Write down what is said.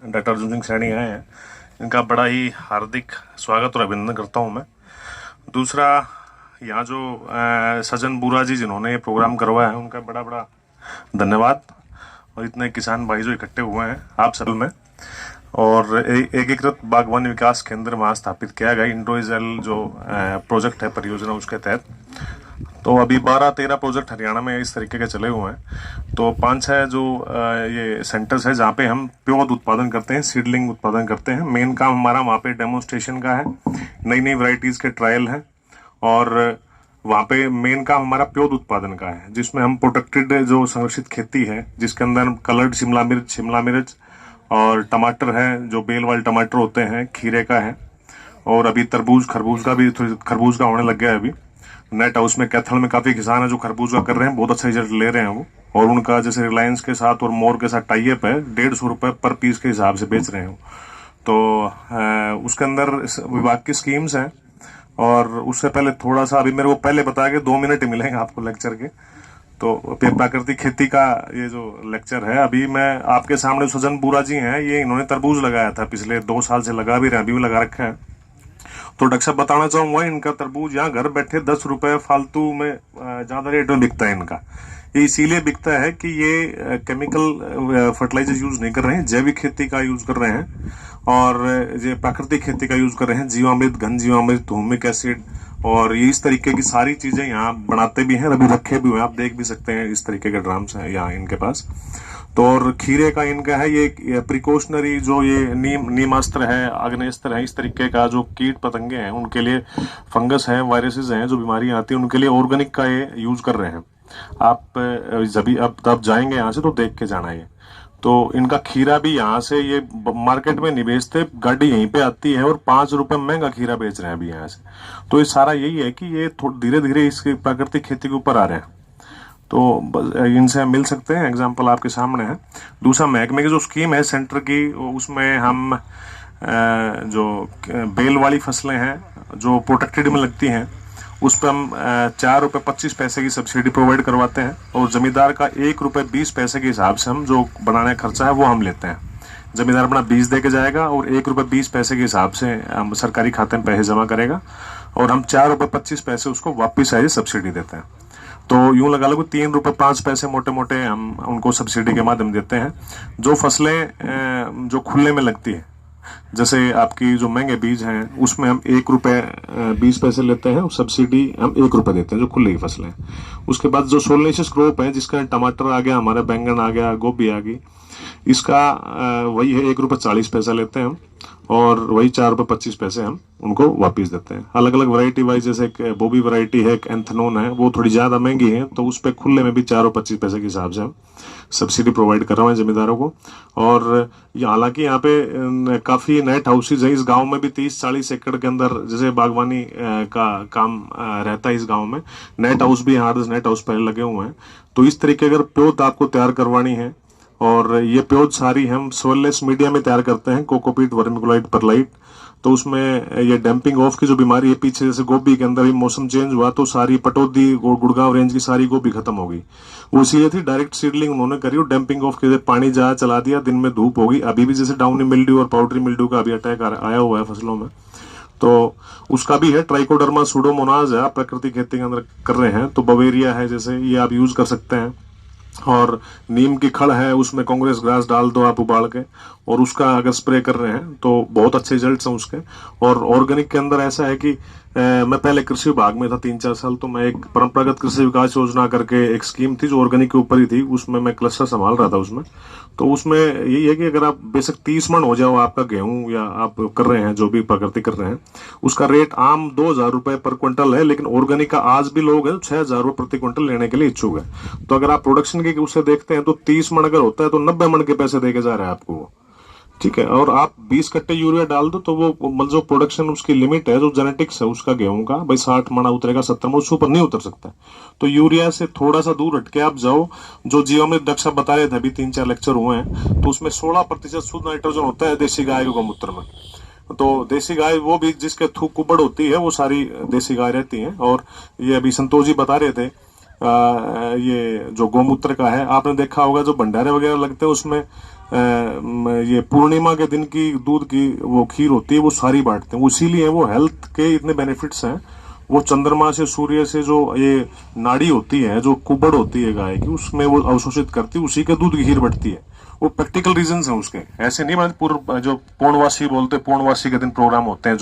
Doctor Arjun Singh Saini आए हैं, इनका बड़ा ही हार्दिक स्वागत और अभिनंदन करता हूं मैं। दूसरा, यहाँ जो सज्जन बूरा जी जिन्होंने ये प्रोग्राम करवाया है, उनका बड़ा बड़ा धन्यवाद। और इतने किसान भाई जो इकट्ठे हुए हैं आप सब में, और एकीकृत बागवानी विकास केंद्र वहाँ स्थापित किया गया इंडोइजल जो प्रोजेक्ट है परियोजना, उसके तहत। तो अभी 12-13 प्रोजेक्ट हरियाणा में इस तरीके के चले हुए हैं। तो 5-6 जो ये सेंटर्स है जहाँ पे हम पौध उत्पादन करते हैं, सीडलिंग उत्पादन करते हैं। मेन काम हमारा वहाँ पे डेमोन्स्ट्रेशन का है, नई नई वैरायटीज़ के ट्रायल हैं। और वहाँ पे मेन काम हमारा पौध उत्पादन का है, जिसमें हम प्रोटेक्टेड जो संरक्षित खेती है, जिसके अंदर कलर्ड शिमला मिर्च और टमाटर है, जो बेल वाले टमाटर होते हैं, खीरे का है। और अभी खरबूज का होने लग गया है अभी। नेट हाउस में कैथल में काफ़ी किसान है जो खरबूज का कर रहे हैं, बहुत अच्छा रिजल्ट ले रहे हैं वो। और उनका जैसे रिलायंस के साथ और मोर के साथ टाई अप है, 150 रुपये पर पीस के हिसाब से बेच रहे हैं। तो उसके अंदर विभाग की स्कीम्स हैं। और उससे पहले थोड़ा सा अभी मेरे को पहले बता के 2 मिनट ही मिलेंगे आपको लेक्चर के। तो प्राकृतिक खेती का ये जो लेक्चर है, अभी मैं आपके सामने सज्जन बूरा जी हैं, ये इन्होंने तरबूज लगाया था, पिछले 2 साल से लगा भी रहे हैं, अभी भी लगा रखा है। तो डॉक्टर साहब बताना चाहूंगा, इनका तरबूज यहाँ घर बैठे 10 रुपए फालतू में ज्यादा रेट में बिकता है इनका। ये इसीलिए बिकता है कि ये केमिकल फर्टिलाइजर यूज नहीं कर रहे हैं, जैविक खेती का यूज कर रहे हैं, और ये प्राकृतिक खेती का यूज कर रहे हैं। जीवामृत, घन जीवामृत, ह्यूमिक एसिड और ये इस तरीके की सारी चीजें यहाँ बनाते भी हैं, अभी रखे भी हुए हैं, आप देख भी सकते हैं। इस तरीके के ड्राम्स हैं यहाँ इनके पास। तो और खीरे का इनका है ये प्रिकॉशनरी, जो ये नीमास्त्र है, आग्नेस्त्र है, इस तरीके का जो कीट पतंगे हैं उनके लिए, फंगस है, वायरसेस हैं, जो बीमारियां आती हैं उनके लिए ऑर्गेनिक का ये यूज कर रहे हैं। आप जब अब जाएंगे यहाँ से तो देख के जाना ये। तो इनका खीरा भी यहाँ से ये मार्केट में नहीं बेचते, गाड़ी यहीं पे आती है और 5 रुपए महंगा खीरा बेच रहे हैं अभी यहाँ से। तो ये सारा यही है कि ये धीरे धीरे इसकी प्राकृतिक खेती के ऊपर आ रहे हैं। तो इनसे मिल सकते हैं, एग्जाम्पल आपके सामने है। दूसरा, महकमे की जो स्कीम है सेंटर की, उसमें हम जो बेल वाली फसलें हैं जो प्रोटेक्टेड में लगती हैं, उस पर हम 4 रुपये 25 पैसे की सब्सिडी प्रोवाइड करवाते हैं। और जमींदार का 1 रुपये 20 पैसे के हिसाब से हम जो बनाने का खर्चा है वो हम लेते हैं। जमींदार अपना बीज दे के जाएगा और 1 रुपये 20 पैसे के हिसाब से हम सरकारी खाते में पैसे जमा करेगा, और हम 4 रुपये 25 पैसे उसको वापिस आई सब्सिडी देते हैं। तो यूं लगा लो कि 3 रुपये 5 पैसे मोटे मोटे हम उनको सब्सिडी के माध्यम देते हैं। जो फसलें जो खुले में लगती है, जैसे आपकी जो महंगे बीज हैं, उसमें हम 1 रुपये 20 पैसे लेते हैं, और सब्सिडी हम 1 रुपये देते हैं जो खुले की फसलें हैं। उसके बाद जो सोलनेशियस क्रॉप है, जिसका टमाटर आ गया, हमारा बैंगन आ गया, गोभी आ गई, इसका वही है 1 रुपये 40 पैसा लेते हैं हम, और वही 4 रुपये 25 पैसे हम उनको वापस देते हैं। अलग अलग वैरायटी वाइज, जैसे एक बोबी वैरायटी है, एक एंथनोन है, वो थोड़ी ज्यादा महंगी है, तो उस पर खुले में भी 4 रुपये 25 पैसे के हिसाब से हम सब्सिडी प्रोवाइड कर रहे हैं जमींदारों को। और हालांकि यहाँ पे काफी नेट हाउसेज है इस गांव में भी, 30-40 एकड़ के अंदर जैसे बागवानी का काम रहता है इस गांव में। नेट हाउस भी 8-10 नेट हाउस पहले लगे हुए हैं। तो इस तरीके अगर पौध आपको तैयार करवानी है, और ये पौध सारी हम सोललेस मीडिया में तैयार करते हैं, कोकोपीट, वर्मिकुलाइट, परलाइट। तो उसमें ये डैम्पिंग ऑफ की जो बीमारी है पीछे, जैसे गोभी के अंदर भी मौसम चेंज हुआ तो सारी पटौदी और गुड़गांव रेंज की सारी गोभी खत्म हो गई। वो इसीलिए थी, डायरेक्ट सीडलिंग उन्होंने करी और डैम्पिंग ऑफ के पानी जहाँ चला दिया, दिन में धूप होगी। अभी भी जैसे डाउनी मिल्ड्यू और पाउडरी मिल्ड्यू का अभी अटैक आया हुआ है फसलों में, तो उसका भी है। ट्राइकोडर्मा सूडोमोनाज है, आप प्राकृतिक खेती के अंदर कर रहे हैं तो बवेरिया है, जैसे ये आप यूज कर सकते हैं। और नीम की खड़ है, उसमें कांग्रेस ग्रास डाल दो आप उबाल के, और उसका अगर स्प्रे कर रहे हैं तो बहुत अच्छे रिजल्ट्स हैं उसके। और ऑर्गेनिक के अंदर ऐसा है कि मैं पहले कृषि विभाग में था 3-4 साल, तो मैं एक परंपरागत कृषि विकास योजना करके एक स्कीम थी जो ऑर्गेनिक के ऊपर ही थी, उसमें मैं क्लस्टर संभाल रहा था उसमें। तो उसमें यही है कि अगर आप बेशक 30 मन हो जाओ आपका गेहूं, या आप कर रहे हैं जो भी प्रकृति कर रहे हैं, उसका रेट आम 2,000 रुपए पर क्विंटल है, लेकिन ऑर्गेनिक का आज भी लोग हैं 6,000 रुपए प्रति क्विंटल लेने के लिए इच्छुक है। तो अगर आप प्रोडक्शन के उससे देखते हैं तो 30 मन अगर होता है तो 90 मन के पैसे देके जा रहा है आपको वो, ठीक है। और आप 20 कट्टे यूरिया डाल दो तो वो मतलब जो प्रोडक्शन उसकी लिमिट है, जो जेनेटिक्स है उसका गेहूं का, भाई 60 मणा उतरेगा, 70 मण, उससे ऊपर नहीं उतर सकता। तो यूरिया से थोड़ा सा दूर हटके आप जाओ, जो जीवामृत डॉक्टर साहब बता रहे थे, अभी 3-4 लेक्चर हुए हैं, तो उसमें 16% शुद्ध नाइट्रोजन होता है देसी गाय के गौमूत्र में। तो देसी गाय वो भी जिसके थूक कुबड़ होती है, वो सारी देसी गाय रहती है। और ये अभी संतोष जी बता रहे थे, ये जो गौमूत्र का है, आपने देखा होगा जो भंडारे वगैरह लगते हैं उसमें ये पूर्णिमा के दिन की दूध की वो खीर होती है वो सारी बांटते हैं, इसीलिए वो हेल्थ के इतने बेनिफिट्स हैं। वो चंद्रमा से सूर्य से जो ये नाड़ी होती है, जो कुबड़ होती है गाय की, उसमें वो अवशोषित करती है, उसी के दूध की खीर बढ़ती है। वो प्रैक्टिकल रीजंस हैं उसके, ऐसे नहीं। मतलब पूर्व जो पूर्णवासी बोलते, पूर्णवासी के दिन प्रोग्राम होते हैं